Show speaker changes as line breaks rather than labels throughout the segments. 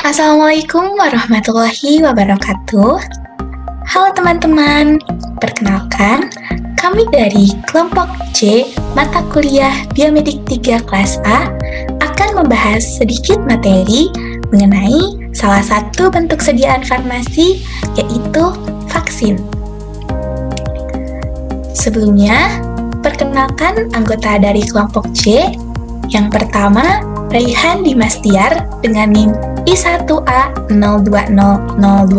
Assalamualaikum warahmatullahi wabarakatuh. Halo teman-teman, perkenalkan, kami dari kelompok C mata kuliah Biomedik 3 kelas A akan membahas sedikit materi mengenai salah satu bentuk sediaan farmasi, yaitu vaksin. Sebelumnya, perkenalkan anggota dari kelompok C. Yang pertama, Raihan Dimas Tiar dengan NIM I1A020026.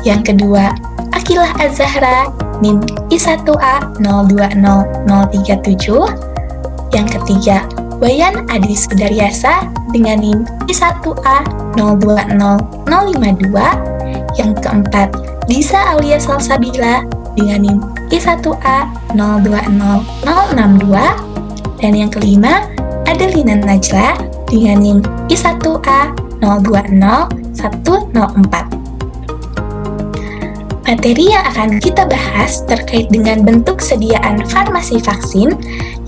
Yang kedua, Akilah Az-Zahra NIM I1A020037. Yang ketiga, Wayan Adis Sudaryasa dengan NIM I1A020052. Yang keempat, Lisa Aulia Salsabila dengan NIM I1A020062. Dan yang kelima, Adelina Najla dengan NIM I1A020104. Materi yang akan kita bahas terkait dengan bentuk sediaan farmasi vaksin.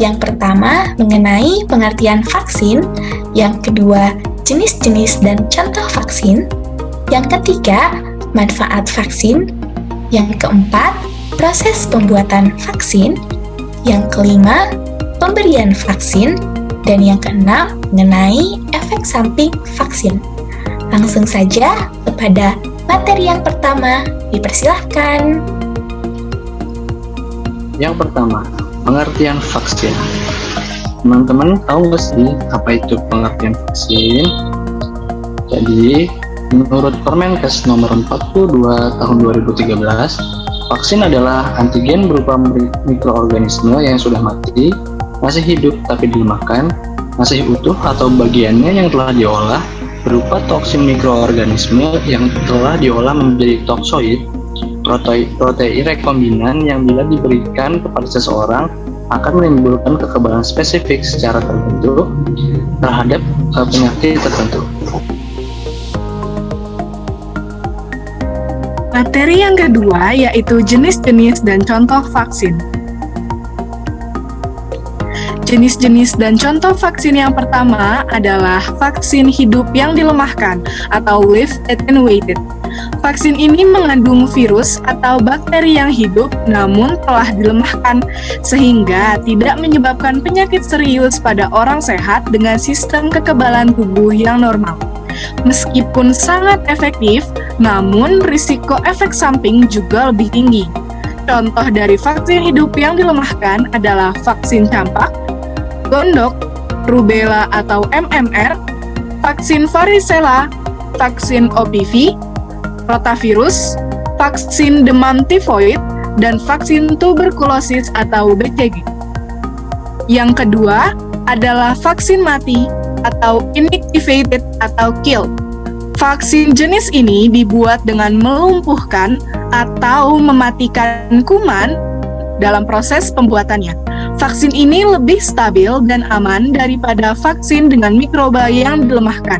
Yang pertama, mengenai pengertian vaksin. Yang kedua, jenis-jenis dan contoh vaksin. Yang ketiga, manfaat vaksin. Yang keempat, proses pembuatan vaksin. Yang kelima, pemberian vaksin. Dan yang keenam, mengenai efek samping vaksin. Langsung saja kepada materi yang pertama, dipersilahkan.
Yang pertama, pengertian vaksin. Teman-teman tahu nggak sih apa itu pengertian vaksin? Jadi, menurut Permenkes nomor 42 tahun 2013, vaksin adalah antigen berupa mikroorganisme yang sudah mati, masih hidup tapi dimakan, masih utuh atau bagiannya yang telah diolah, berupa toksin mikroorganisme yang telah diolah menjadi toksoid, protein rekombinan yang bila diberikan kepada seseorang akan menimbulkan kekebalan spesifik secara tertentu terhadap penyakit tertentu.
Materi yang kedua yaitu jenis-jenis dan contoh vaksin. Jenis-jenis dan contoh vaksin yang pertama adalah vaksin hidup yang dilemahkan atau live attenuated. Vaksin ini mengandung virus atau bakteri yang hidup namun telah dilemahkan sehingga tidak menyebabkan penyakit serius pada orang sehat dengan sistem kekebalan tubuh yang normal. Meskipun sangat efektif, namun risiko efek samping juga lebih tinggi. Contoh dari vaksin hidup yang dilemahkan adalah vaksin campak, gondok, rubella atau MMR, vaksin varicella, vaksin OPV, rotavirus, vaksin demam tifoid, dan vaksin tuberkulosis atau BCG. Yang kedua adalah vaksin mati atau inactivated atau kill. Vaksin jenis ini dibuat dengan melumpuhkan atau mematikan kuman dalam proses pembuatannya. Vaksin ini lebih stabil dan aman daripada vaksin dengan mikroba yang dilemahkan.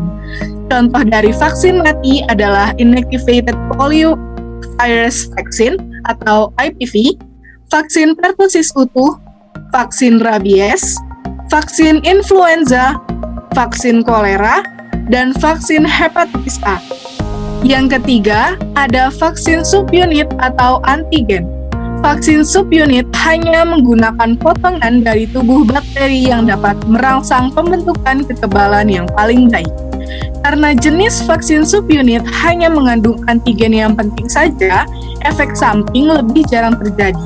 Contoh dari vaksin mati adalah inactivated poliovirus vaccine atau IPV, vaksin pertusis utuh, vaksin rabies, vaksin influenza, vaksin kolera, dan vaksin hepatitis A. Yang ketiga, ada vaksin subunit atau antigen. Vaksin subunit hanya menggunakan potongan dari tubuh bakteri yang dapat merangsang pembentukan kekebalan yang paling baik. Karena jenis vaksin subunit hanya mengandung antigen yang penting saja, efek samping lebih jarang terjadi.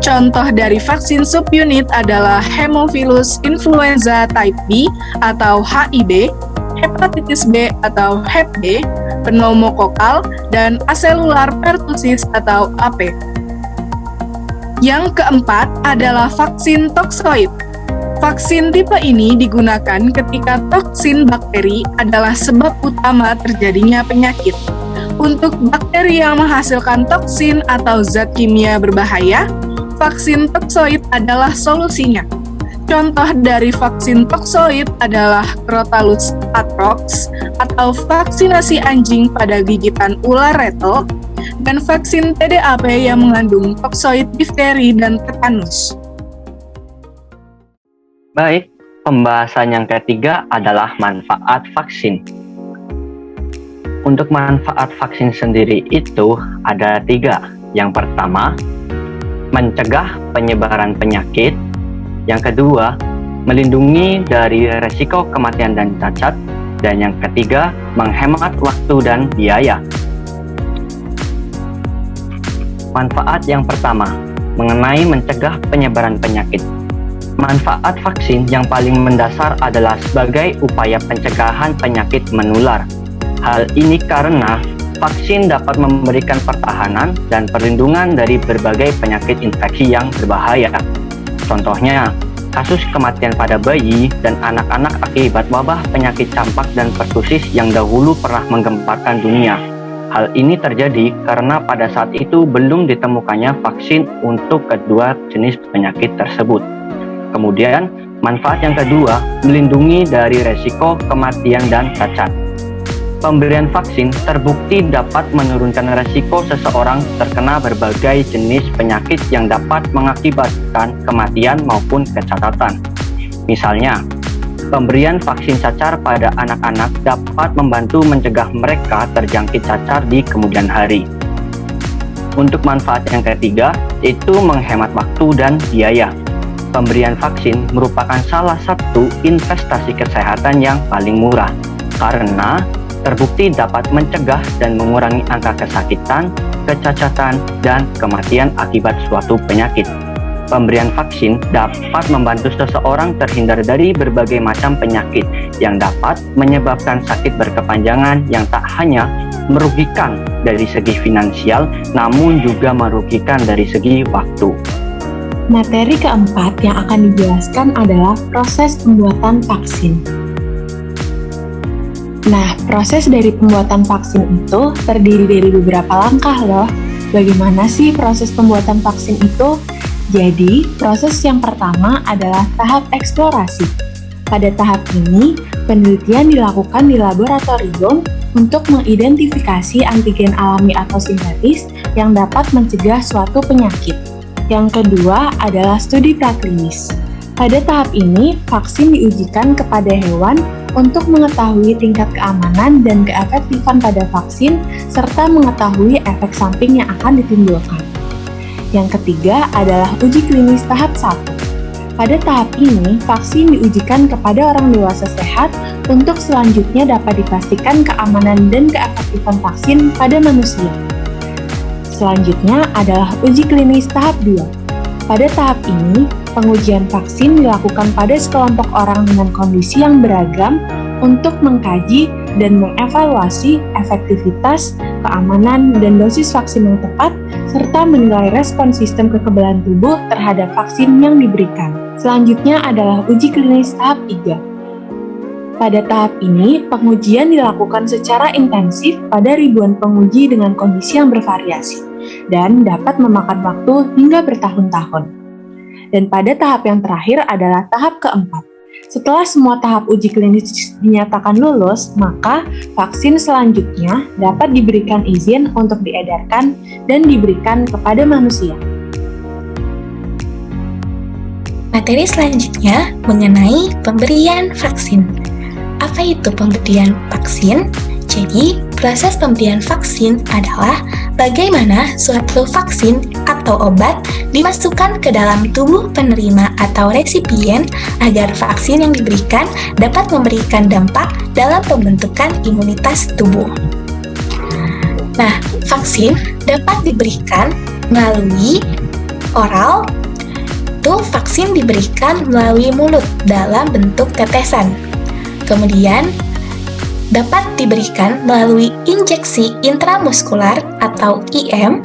Contoh dari vaksin subunit adalah Haemophilus influenza type B atau HIB, hepatitis B atau Hep B, pneumokokal, dan acellular pertussis atau AP. Yang keempat adalah vaksin toksoid. Vaksin tipe ini digunakan ketika toksin bakteri adalah sebab utama terjadinya penyakit. Untuk bakteri yang menghasilkan toksin atau zat kimia berbahaya, vaksin toksoid adalah solusinya. Contoh dari vaksin toksoid adalah Crotalus atrox atau vaksinasi anjing pada gigitan ular retel, dan vaksin TDAP yang mengandung toksoid difteri dan tetanus.
Baik, pembahasan yang ketiga adalah manfaat vaksin. Untuk manfaat vaksin sendiri itu ada 3. Yang pertama, mencegah penyebaran penyakit. Yang kedua, melindungi dari resiko kematian dan cacat. Dan yang ketiga, menghemat waktu dan biaya. Manfaat yang pertama, mengenai mencegah penyebaran penyakit. Manfaat vaksin yang paling mendasar adalah sebagai upaya pencegahan penyakit menular. Hal ini karena vaksin dapat memberikan pertahanan dan perlindungan dari berbagai penyakit infeksi yang berbahaya. Contohnya, kasus kematian pada bayi dan anak-anak akibat wabah penyakit campak dan pertusis yang dahulu pernah menggemparkan dunia. Hal ini terjadi karena pada saat itu belum ditemukannya vaksin untuk kedua jenis penyakit tersebut. Kemudian, manfaat yang kedua, melindungi dari resiko kematian dan cacat. Pemberian vaksin terbukti dapat menurunkan resiko seseorang terkena berbagai jenis penyakit yang dapat mengakibatkan kematian maupun kecacatan. Misalnya, pemberian vaksin cacar pada anak-anak dapat membantu mencegah mereka terjangkit cacar di kemudian hari. Untuk manfaat yang ketiga, yaitu menghemat waktu dan biaya. Pemberian vaksin merupakan salah satu investasi kesehatan yang paling murah, karena terbukti dapat mencegah dan mengurangi angka kesakitan, kecacatan, dan kematian akibat suatu penyakit. Pemberian vaksin dapat membantu seseorang terhindar dari berbagai macam penyakit yang dapat menyebabkan sakit berkepanjangan yang tak hanya merugikan dari segi finansial, namun juga merugikan dari segi waktu.
Materi keempat yang akan dijelaskan adalah proses pembuatan vaksin. Nah, proses dari pembuatan vaksin itu terdiri dari beberapa langkah loh. Bagaimana sih proses pembuatan vaksin itu? Jadi, proses yang pertama adalah tahap eksplorasi. Pada tahap ini, penelitian dilakukan di laboratorium untuk mengidentifikasi antigen alami atau sintetis yang dapat mencegah suatu penyakit. Yang kedua adalah studi praklinis. Pada tahap ini, vaksin diujikan kepada hewan untuk mengetahui tingkat keamanan dan keefektifan pada vaksin, serta mengetahui efek samping yang akan ditimbulkan. Yang ketiga adalah uji klinis tahap 1. Pada tahap ini, vaksin diujikan kepada orang dewasa sehat untuk selanjutnya dapat dipastikan keamanan dan keefektifan vaksin pada manusia. Selanjutnya adalah uji klinis tahap 2. Pada tahap ini, pengujian vaksin dilakukan pada sekelompok orang dengan kondisi yang beragam untuk mengkaji dan mengevaluasi efektivitas, keamanan, dan dosis vaksin yang tepat, serta menilai respon sistem kekebalan tubuh terhadap vaksin yang diberikan. Selanjutnya adalah uji klinis tahap 3. Pada tahap ini, pengujian dilakukan secara intensif pada ribuan penguji dengan kondisi yang bervariasi dan dapat memakan waktu hingga bertahun-tahun. Dan pada tahap yang terakhir adalah tahap keempat. Setelah semua tahap uji klinis dinyatakan lulus, maka vaksin selanjutnya dapat diberikan izin untuk diedarkan dan diberikan kepada manusia. Materi selanjutnya mengenai pemberian vaksin. Apa itu pemberian vaksin? Jadi, proses pemberian vaksin adalah bagaimana suatu vaksin atau obat dimasukkan ke dalam tubuh penerima atau resipien agar vaksin yang diberikan dapat memberikan dampak dalam pembentukan imunitas tubuh. Nah, vaksin dapat diberikan melalui oral. Vaksin diberikan melalui mulut dalam bentuk tetesan. Kemudian dapat diberikan melalui injeksi intramuskular atau IM.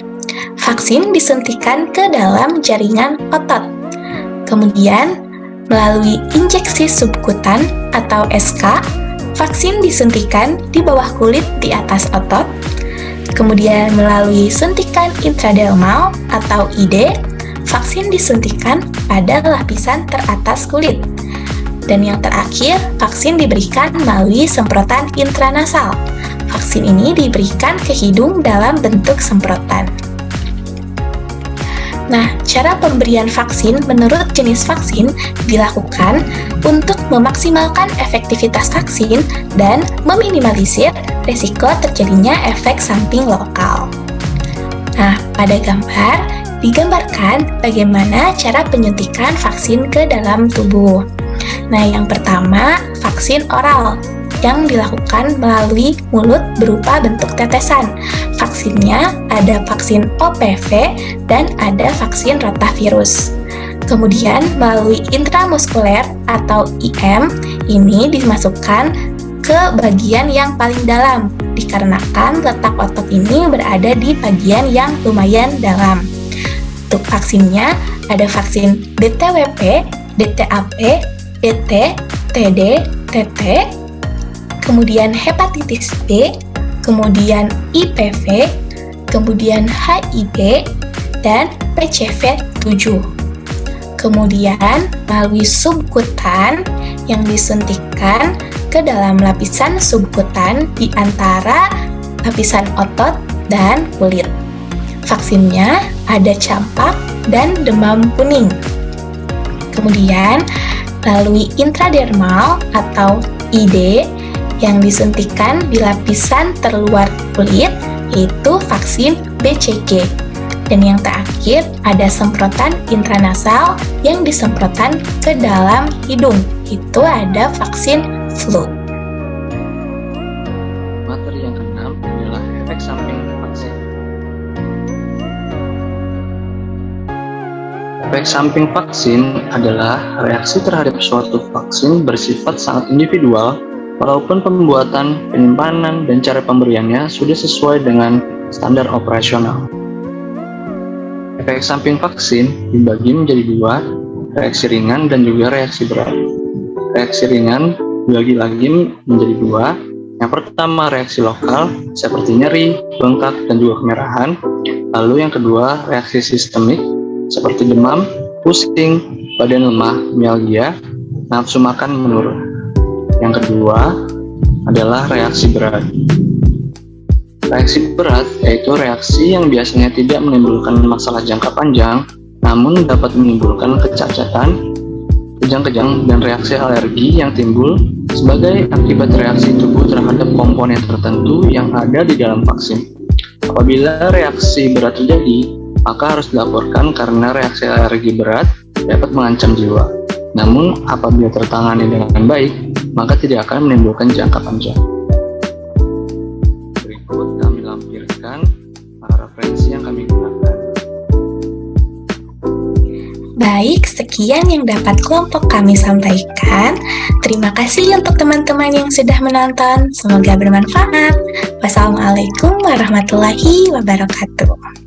Vaksin disuntikan ke dalam jaringan otot. Kemudian melalui injeksi subkutan atau SK, vaksin disuntikan di bawah kulit di atas otot. Kemudian melalui suntikan intradermal atau ID, vaksin disuntikan pada lapisan teratas kulit. Dan yang terakhir, vaksin diberikan melalui semprotan intranasal. Vaksin ini diberikan ke hidung dalam bentuk semprotan. Nah, cara pemberian vaksin menurut jenis vaksin dilakukan untuk memaksimalkan efektivitas vaksin dan meminimalisir risiko terjadinya efek samping lokal. Nah, pada gambar digambarkan bagaimana cara penyuntikan vaksin ke dalam tubuh. Nah, yang pertama, vaksin oral yang dilakukan melalui mulut berupa bentuk tetesan. Vaksinnya ada vaksin OPV dan ada vaksin rotavirus. Kemudian melalui intramuskuler atau IM, ini dimasukkan ke bagian yang paling dalam, dikarenakan letak otot ini berada di bagian yang lumayan dalam. Untuk vaksinnya ada vaksin DTWP, DTAP, DT, TD, TT, kemudian hepatitis B, kemudian IPV, kemudian HIV, dan PCV 7. Kemudian melalui subkutan yang disuntikkan ke dalam lapisan subkutan di antara lapisan otot dan kulit. Vaksinnya ada campak dan demam kuning. Kemudian melalui intradermal atau ID yang disuntikan di lapisan terluar kulit, yaitu vaksin BCG. Dan yang terakhir ada semprotan intranasal yang disemprotkan ke dalam hidung, itu ada vaksin flu.
Materi yang keenam adalah efek samping vaksin. Efek samping vaksin adalah reaksi terhadap suatu vaksin bersifat sangat individual, walaupun pembuatan, penyimpanan, dan cara pemberiannya sudah sesuai dengan standar operasional. Efek samping vaksin dibagi menjadi dua, reaksi ringan dan juga reaksi berat. Reaksi ringan dibagi lagi menjadi dua. Yang pertama reaksi lokal seperti nyeri, bengkak, dan juga kemerahan. Lalu yang kedua reaksi sistemik seperti demam, pusing, badan lemah, mialgia, nafsu makan menurun. Yang kedua adalah reaksi berat. Reaksi berat yaitu reaksi yang biasanya tidak menimbulkan masalah jangka panjang, namun dapat menimbulkan kecacatan, kejang-kejang, dan reaksi alergi yang timbul sebagai akibat reaksi tubuh terhadap komponen tertentu yang ada di dalam vaksin. Apabila reaksi berat terjadi, maka harus dilaporkan karena reaksi alergi berat dapat mengancam jiwa. Namun, apabila tertangani dengan baik, maka tidak akan menimbulkan jangka panjang. Berikut kami lampirkan referensi yang kami gunakan.
Baik, sekian yang dapat kelompok kami sampaikan. Terima kasih untuk teman-teman yang sudah menonton. Semoga bermanfaat. Wassalamualaikum warahmatullahi wabarakatuh.